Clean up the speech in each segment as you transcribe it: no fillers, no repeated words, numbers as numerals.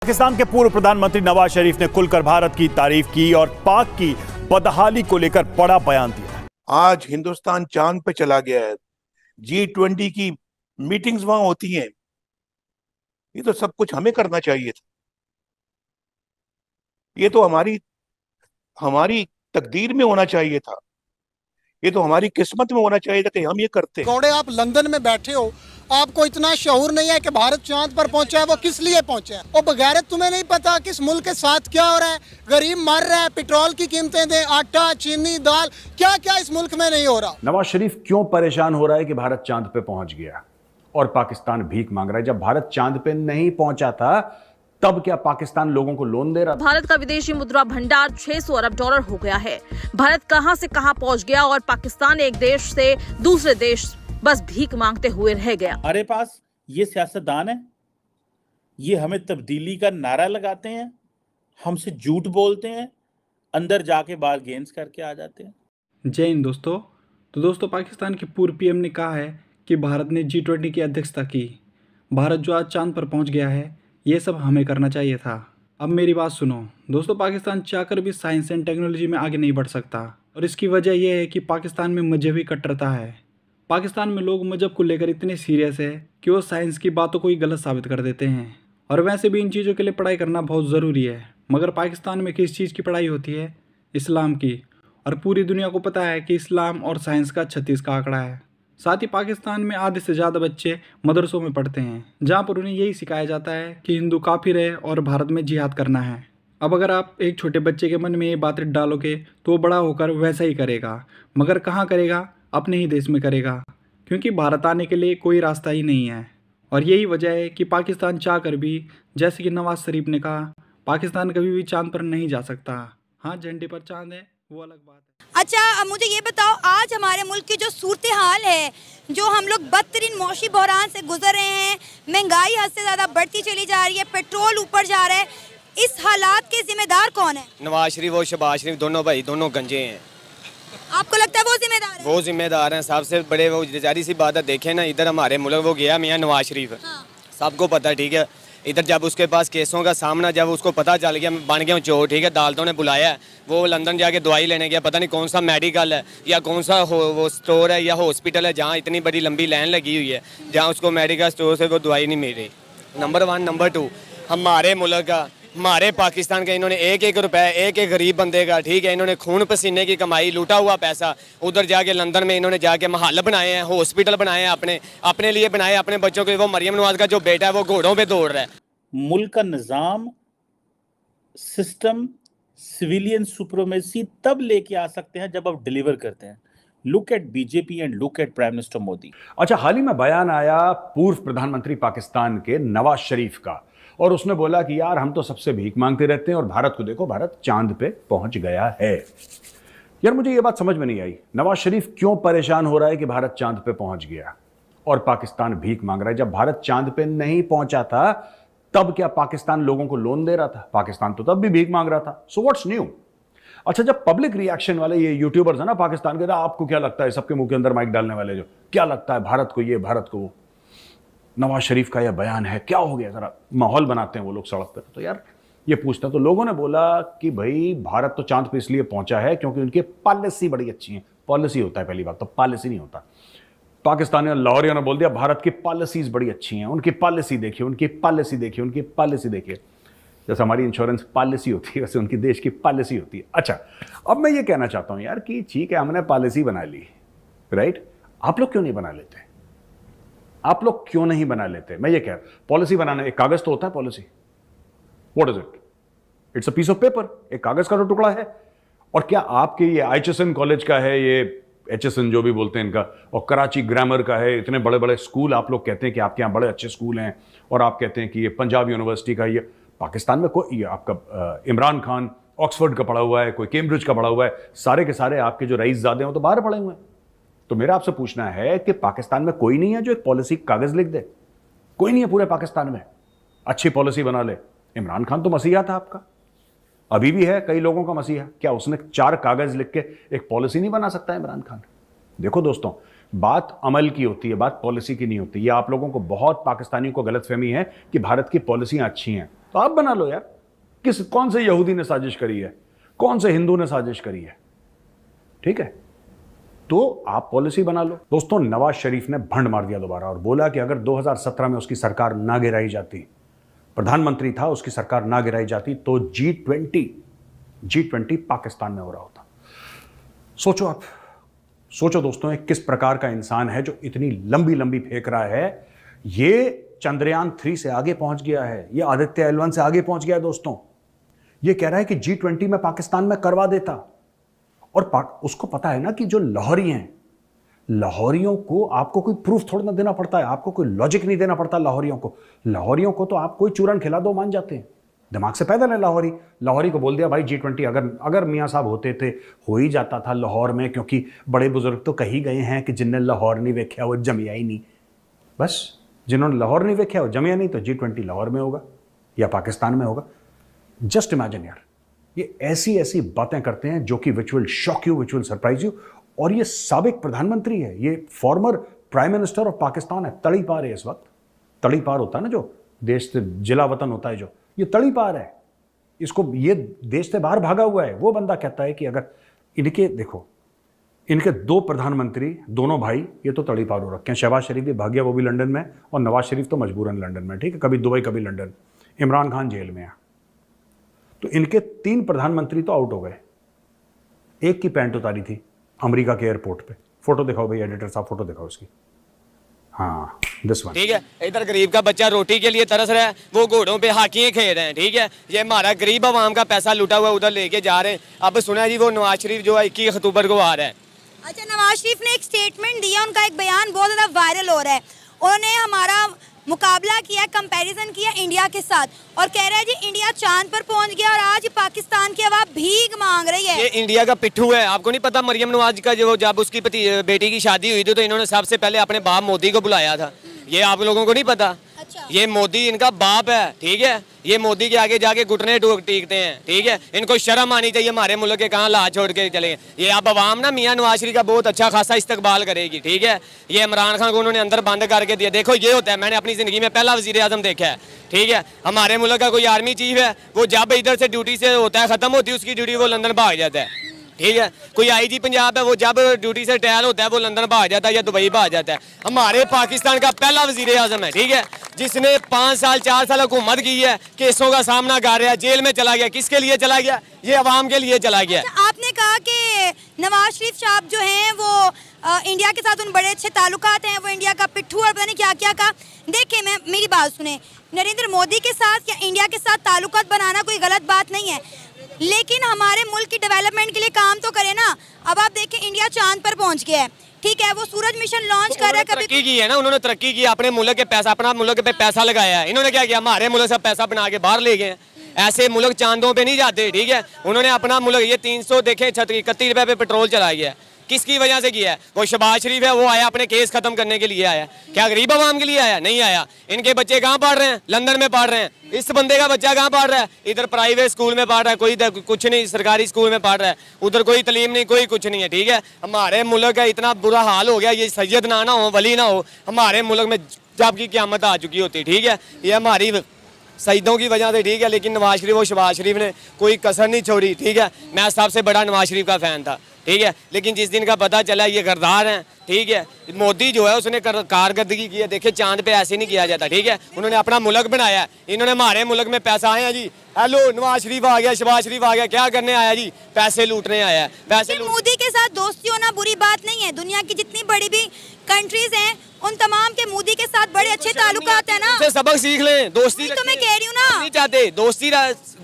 पाकिस्तान के पूर्व प्रधानमंत्री नवाज शरीफ ने खुलकर भारत की तारीफ की और पाक की बदहाली को लेकर बड़ा बयान दिया। आज हिंदुस्तान चांद पे चला गया है। G20 की मीटिंग्स वहां होती हैं। ये तो सब कुछ हमें करना चाहिए था। ये तो हमारी हमारी तकदीर में होना चाहिए था। ये तो हमारी किस्मत में होना चाहिए था कि हम ये करते। गौड़े, आप लंदन में बैठे हो, आपको इतना शऊर नहीं है कि भारत चांद पर पहुंचा है, वो किस लिए पहुंचा है? और बगैर तुम्हें नहीं पता किस मुल्क के साथ क्या हो रहा है? गरीब मर रहा है, पेट्रोल की कीमतें दें, आटा, चीनी, दाल, क्या क्या इस मुल्क में नहीं हो रहा। नवाज शरीफ क्यों परेशान हो रहा है कि भारत चांद पे पहुंच गया और पाकिस्तान भीख मांग रहा है? जब भारत चांद पे नहीं पहुंचा था तब क्या पाकिस्तान लोगों को लोन दे रहा था? भारत का विदेशी मुद्रा भंडार 600 अरब डॉलर हो गया है। भारत कहां से कहां पहुंच गया और पाकिस्तान एक देश से दूसरे देश बस भीख मांगते हुए रह गया। हमारे पास ये सियासतदान है, ये हमें तब्दीली का नारा लगाते हैं, हमसे झूठ बोलते हैं, अंदर जाके बार्गेन्स करके आ जाते हैं। जय हिंद दोस्तों। तो दोस्तों, पाकिस्तान के पूर्व पीएम ने कहा है कि भारत ने G20 की अध्यक्षता की। भारत जो आज चांद पर पहुंच गया है, ये सब हमें करना चाहिए था। अब मेरी बात सुनो दोस्तों, पाकिस्तान चाहकर भी साइंस एंड टेक्नोलॉजी में आगे नहीं बढ़ सकता और इसकी वजह यह है कि पाकिस्तान में मजहबी कट्टरता है। पाकिस्तान में लोग मजहब को लेकर इतने सीरियस है कि वो साइंस की बातों को ही गलत साबित कर देते हैं। और वैसे भी इन चीज़ों के लिए पढ़ाई करना बहुत ज़रूरी है, मगर पाकिस्तान में किस चीज़ की पढ़ाई होती है? इस्लाम की। और पूरी दुनिया को पता है कि इस्लाम और साइंस का 36 का आंकड़ा है। साथ ही पाकिस्तान में आधे से ज़्यादा बच्चे मदरसों में पढ़ते हैं, जहाँ पर उन्हें यही सिखाया जाता है कि हिंदू काफिर है और भारत में जिहाद करना है। अब अगर आप एक छोटे बच्चे के मन में ये बातें डालोगे तो वो बड़ा होकर वैसा ही करेगा, मगर कहाँ करेगा? अपने ही देश में करेगा, क्योंकि भारत आने के लिए कोई रास्ता ही नहीं है। और यही वजह है कि पाकिस्तान चाह कर भी, जैसे कि नवाज शरीफ ने कहा, पाकिस्तान कभी भी चांद पर नहीं जा सकता। हाँ, झंडे पर चांद है वो अलग बात है। अच्छा, अब मुझे ये बताओ, आज हमारे मुल्क की जो सूरत हाल है, जो हम लोग बदतरीन मौशी बहरान से गुजर रहे हैं, महंगाई हद से ज़्यादा बढ़ती चली जा रही है, पेट्रोल ऊपर जा रहा है, इस हालात के जिम्मेदार कौन है? नवाज शरीफ और शहबाज शरीफ दोनों भाई, दोनों गंजे हैं। आपको लगता है वो जिम्मेदार है? वो जिम्मेदार हैं, सबसे बड़े। वो जारी सी बात है, देखे ना इधर हमारे मुल्क वो गया मियाँ नवाज शरीफ। हाँ। सबको पता है, ठीक है। इधर जब उसके पास केसों का सामना, जब उसको पता चल गया बन गया चोर, ठीक है, अदालतों ने बुलाया है, वो लंदन जाके दवाई लेने गया, पता नहीं कौन सा मेडिकल है या कौन सा वो स्टोर है या हॉस्पिटल है जहाँ इतनी बड़ी लंबी लाइन लगी हुई है, जहाँ उसको मेडिकल स्टोर से वो दवाई नहीं मिल रही। नंबर 1। नंबर 2, हमारे मुल्क का, हमारे पाकिस्तान का इन्होंने एक एक रुपए एक एक गरीब बंदे का, ठीक है, इन्होंने खून पसीने की कमाई, लूटा हुआ पैसा उधर जाके लंदन में इन्होंने जाके महल बनाए हैं, हॉस्पिटल बनाए हैं, अपने लिए बनाए, अपने बच्चों के। वो मरियम नवाज का जो बेटा है वो घोड़ों पे दौड़ रहा है। मुल्क का निज़ाम, सिस्टम, सिविलियन सुप्रीमेसी तब लेके आ सकते हैं जब आप डिलीवर करते हैं। Look at BJP and look at prime minister Modi. अच्छा, हाल ही में बयान आया पूर्व प्रधानमंत्री पाकिस्तान के नवाज शरीफ का, और उसने बोला कि यार हम तो सबसे भीख मांगते रहते हैं और भारत को देखो, भारत चांद पे पहुंच गया है। यार मुझे ये बात समझ में नहीं आई, नवाज शरीफ क्यों परेशान हो रहा है कि भारत चांद पे पहुंच गया और पाकिस्तान भीख मांग रहा है? जब भारत चांद पे नहीं पहुंचा था तब क्या पाकिस्तान लोगों को लोन दे रहा था? पाकिस्तान तो तब भी भीख मांग रहा था। So what's new? अच्छा, जब पब्लिक रिएक्शन वाले ये यूट्यूबर्स है ना पाकिस्तान के, आपको क्या लगता है, सबके मुंह के अंदर माइक डालने वाले, जो क्या लगता है भारत को ये, भारत को वो, नवाज शरीफ का यह बयान है, क्या हो गया, जरा माहौल बनाते हैं वो लोग सड़क पर। तो यार ये पूछते हैं, तो लोगों ने बोला कि भाई भारत तो चांद पे इसलिए पहुंचा है क्योंकि उनकी पॉलिसी बड़ी अच्छी है। पॉलिसी होता है पहली बात तो, पॉलिसी नहीं होता। पाकिस्तानी लाहौरियों ने बोल दिया भारत की पॉलिसीज बड़ी अच्छी हैं, उनकी पॉलिसी देखिए, उनकी पॉलिसी देखिए, उनकी पॉलिसी देखिए। जैसे हमारी इंश्योरेंस पॉलिसी होती है वैसे उनकी देश की पॉलिसी होती है। अच्छा, अब मैं ये कहना चाहता हूं यार कि ठीक है, हमने पॉलिसी बना ली, राइट, आप लोग क्यों नहीं बना लेते? आप लोग क्यों नहीं बना लेते? मैं ये कह रहा हूं, पॉलिसी बनाना एक कागज तो होता है। Policy what is it? It's a piece of paper, एक कागज का तो टुकड़ा है। और क्या आपके ये HSN कॉलेज का है, ये HSN जो भी बोलते हैं इनका, और कराची ग्रामर का है, इतने बड़े बड़े स्कूल आप लोग कहते हैं कि आपके यहाँ बड़े अच्छे स्कूल हैं, और आप कहते हैं कि ये पंजाब यूनिवर्सिटी का, ये पाकिस्तान में कोई, ये आपका इमरान खान ऑक्सफोर्ड का पढ़ा हुआ है, कोई कैम्ब्रिज का पढ़ा हुआ है, सारे के सारे आपके जो रईसजादे हैं वो तो बाहर पढ़े हुए हैं। तो मेरा आपसे पूछना है कि पाकिस्तान में कोई नहीं है जो एक पॉलिसी कागज लिख दे? कोई नहीं है पूरे पाकिस्तान में अच्छी पॉलिसी बना ले। इमरान खान तो मसीहा था आपका, अभी भी है कई लोगों का मसीहा। क्या उसने 4 कागज लिख के एक पॉलिसी नहीं बना सकता इमरान खान? देखो दोस्तों, बात अमल की होती है, बात पॉलिसी की नहीं होती। ये आप लोगों को, बहुत पाकिस्तानियों को गलतफहमी है कि भारत की पॉलिसियां अच्छी हैं, तो आप बना लो यार। कौन से यहूदी ने साजिश करी है, कौन से हिंदू ने साजिश करी है, ठीक है, तो आप पॉलिसी बना लो। दोस्तों, नवाज शरीफ ने भंड मार दिया दोबारा और बोला कि अगर 2017 में उसकी सरकार ना गिराई जाती, प्रधानमंत्री था, उसकी सरकार ना गिराई जाती, तो G20 पाकिस्तान में हो रहा होता। सोचो आप, सोचो दोस्तों, ये किस प्रकार का इंसान है जो इतनी लंबी लंबी फेंक रहा है। ये चंद्रयान 3 से आगे पहुंच गया है, ये आदित्य L1 से आगे पहुंच गया है दोस्तों। ये कह रहा है कि G20 में पाकिस्तान में करवा देता, और उसको पता है ना कि जो लाहौरी हैं, लाहौरियों को आपको कोई प्रूफ थोड़ा ना देना पड़ता है, आपको कोई लॉजिक नहीं देना पड़ता लाहौरियों को तो आप कोई चूरन खिला दो मान जाते हैं। दिमाग से पैदल है लाहौरी को बोल दिया भाई G20 अगर मियाँ साहब होते थे हो ही जाता था लाहौर में, क्योंकि बड़े बुजुर्ग तो कही गए हैं कि जिनने लाहौर नहीं वेख्या वो जमिया ही नहीं। बस जिन्होंने लाहौर नहीं वेख्या वो जमिया नहीं, तो G20 लाहौर में होगा या पाकिस्तान में होगा। जस्ट इमेजिन यार, ये ऐसी ऐसी बातें करते हैं जो कि which will shock you, which will surprise you. और ये साबिक प्रधानमंत्री है, ये former prime minister of Pakistan है। तड़ी पार है इस वक्त, तड़ी पार होता है ना जो देश से जिला वतन होता है, जो ये तड़ी पार है, इसको ये देश से बाहर भागा हुआ है। वो बंदा कहता है कि अगर इनके, देखो इनके 2 प्रधानमंत्री, दोनों भाई, ये तो तड़ी पार हो रखे हैं। शहबाज शरीफ भी भाग गया, वो भी लंदन में, और नवाज शरीफ तो मजबूरन लंदन में, ठीक है, कभी दुबई कभी लंदन। इमरान खान जेल में है, तो इनके 3 प्रधानमंत्री तो आउट हो गए। एक की पैंट उतारी थी अमेरिका के एयरपोर्ट पे। फोटो दिखाओ भाई, एडिटर साहब फोटो दिखाओ इसकी। हाँ, दिस वन, ठीक है। इधर गरीब का बच्चा रोटी के लिए तरस रहा है, वो घोड़ों पे हाकियां खेल रहे हैं, ठीक है। ये हमारा गरीब आवाम का पैसा लूटा हुआ उधर लेके जा रहे हैं। अब सुना है जी वो नवाज शरीफ जो है 21 अक्टूबर को आ रहा है। अच्छा, नवाज शरीफ ने एक स्टेटमेंट दिया, उनका एक बयान बहुत ज्यादा वायरल हो रहा है। उन्होंने हमारा मुकाबला किया, कंपैरिजन किया इंडिया के साथ, और कह रहा है जी इंडिया चांद पर पहुंच गया और आज पाकिस्तान की आवाम भीख मांग रही है। ये इंडिया का पिट्ठू है। आपको नहीं पता मरियम नवाज का जो जब उसकी बेटी की शादी हुई थी तो इन्होंने सबसे पहले अपने बाप मोदी को बुलाया था। ये आप लोगों को नहीं पता? अच्छा। ये मोदी इनका बाप है, ठीक है। ये मोदी के आगे जाके घुटने टेकते हैं, ठीक है। इनको शर्म आनी चाहिए, हमारे मुल्क के कहाँ ला छोड़ के चले। ये अब अवाम ना मियाँ नवाज शरीफ का बहुत अच्छा खासा इस्तकबाल करेगी, ठीक है। ये इमरान खान को उन्होंने अंदर बंद करके दिया। देखो ये होता है, मैंने अपनी जिंदगी में पहला वजीर आजम देखा है, ठीक है। हमारे मुल्क का कोई आर्मी चीफ है, वो जब इधर से ड्यूटी से होता है, खत्म होती है उसकी ड्यूटी, वो लंदन भाग जाता है, ठीक है। कोई IG पंजाब है, वो जब ड्यूटी से रिटायर होता है वो लंदन भाग जाता है या दुबई भाग जाता है। हमारे पाकिस्तान का पहला वजीर आजम है, ठीक है, जिसने 5 साल 4 साल हुकूमत की है, केसों का सामना कर रहा है, जेल में चला गया। किसके लिए चला गया? ये अवाम के लिए चला गया। अच्छा, आपने कहा कि नवाज शरीफ साहब जो हैं वो इंडिया के साथ उन बड़े अच्छे ताल्लुकात हैं, वो इंडिया का पिट्ठू और पता नहीं क्या क्या कहा। देखिए, मेरी बात सुने, नरेंद्र मोदी के साथ या इंडिया के साथ ताल्लुकात बनाना कोई गलत बात नहीं है, लेकिन हमारे मुल्क की डेवलपमेंट के लिए काम तो करे ना। अब आप देखें, इंडिया चांद पर पहुंच गया है, ठीक है, वो सूरज मिशन लॉन्च कर रहा है। तरक्की की है ना उन्होंने, तरक्की की, अपने मुल्क के पैसा, अपना मुल्क पे पैसा लगाया है। इन्होंने क्या किया? हमारे मुल्क से पैसा बना के बाहर ले गए। ऐसे मुल्क चांदों पे नहीं जाते, ठीक है। उन्होंने अपना मुल्क, ये 300 देखे 31 रुपए पे पेट्रोल चला गया है। किसकी वजह से किया है? वो शहबाज शरीफ है, वो आया अपने केस खत्म करने के लिए आया। क्या गरीब आवाम के लिए आया? नहीं आया। इनके बच्चे कहाँ पढ़ रहे हैं? लंदन में पढ़ रहे हैं। इस बंदे का बच्चा कहाँ पढ़ रहा है? इधर प्राइवेट स्कूल में पढ़ रहा है, कोई कुछ नहीं, सरकारी स्कूल में पढ़ रहा है, उधर कोई तलीम नहीं, कोई कुछ नहीं है, ठीक है। हमारे मुल्क का इतना बुरा हाल हो गया, ये सैयद ना हो, वली ना हो, हमारे मुल्क में जब की क़यामत आ चुकी होती, ठीक है। ये हमारी सईदों की वजह से, ठीक है। लेकिन नवाज शरीफ और शहबाज शरीफ ने कोई कसर नहीं छोड़ी, ठीक है। मैं सबसे बड़ा नवाज शरीफ का फ़ैन था, ठीक है। लेकिन जिस दिन का पता चला ये गद्दार हैं, ठीक है। मोदी जो है उसने कारकर्दगी की है। देखिए, चांद पे ऐसे नहीं किया जाता, ठीक है। उन्होंने अपना मुल्क बनाया है। इन्होंने हमारे मुल्क में पैसा आया जी, हेलो नवाज शरीफ आ गया, शहबाज शरीफ आ गया, क्या करने आया जी? पैसे लूटने आया है। पैसे मोदी के साथ दोस्ती होना बुरी बात नहीं है। दुनिया की जितनी बड़ी भी कंट्रीज हैं, उन तमाम के मोदी के साथ बड़े अच्छे ताल्लुकात है ना। सबक सीख लें, दोस्ती तो मैं कह रही हूँ ना, नहीं चाहते दोस्ती,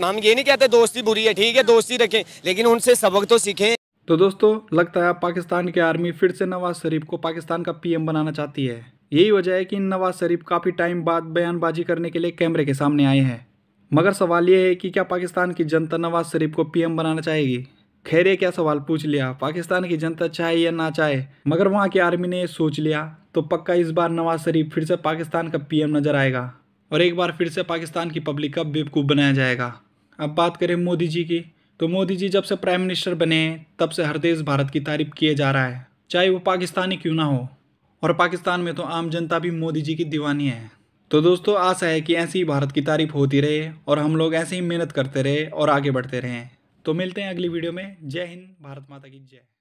हम ये नहीं कहते दोस्ती बुरी है, ठीक है, दोस्ती रखें, लेकिन उनसे सबक तो सीखें। तो दोस्तों, लगता है पाकिस्तान की आर्मी फिर से नवाज शरीफ को पाकिस्तान का PM बनाना चाहती है। यही वजह है कि नवाज शरीफ काफ़ी टाइम बाद बयानबाजी करने के लिए कैमरे के सामने आए हैं। मगर सवाल ये है कि क्या पाकिस्तान की जनता नवाज शरीफ को PM बनाना चाहेगी? खैर, ये क्या सवाल पूछ लिया, पाकिस्तान की जनता चाहे या ना चाहे, मगर वहाँ की आर्मी ने ये सोच लिया तो पक्का इस बार नवाज शरीफ फिर से पाकिस्तान का PM नजर आएगा और एक बार फिर से पाकिस्तान की पब्लिक का बेवकूफ़ बनाया जाएगा। अब बात करें मोदी जी की, तो मोदी जी जब से प्राइम मिनिस्टर बने तब से हर देश भारत की तारीफ किए जा रहा है, चाहे वो पाकिस्तानी क्यों ना हो। और पाकिस्तान में तो आम जनता भी मोदी जी की दीवानी है। तो दोस्तों आशा है कि ऐसी ही भारत की तारीफ होती रहे और हम लोग ऐसे ही मेहनत करते रहे और आगे बढ़ते रहें। तो मिलते हैं अगली वीडियो में। जय हिंद, भारत माता की जय।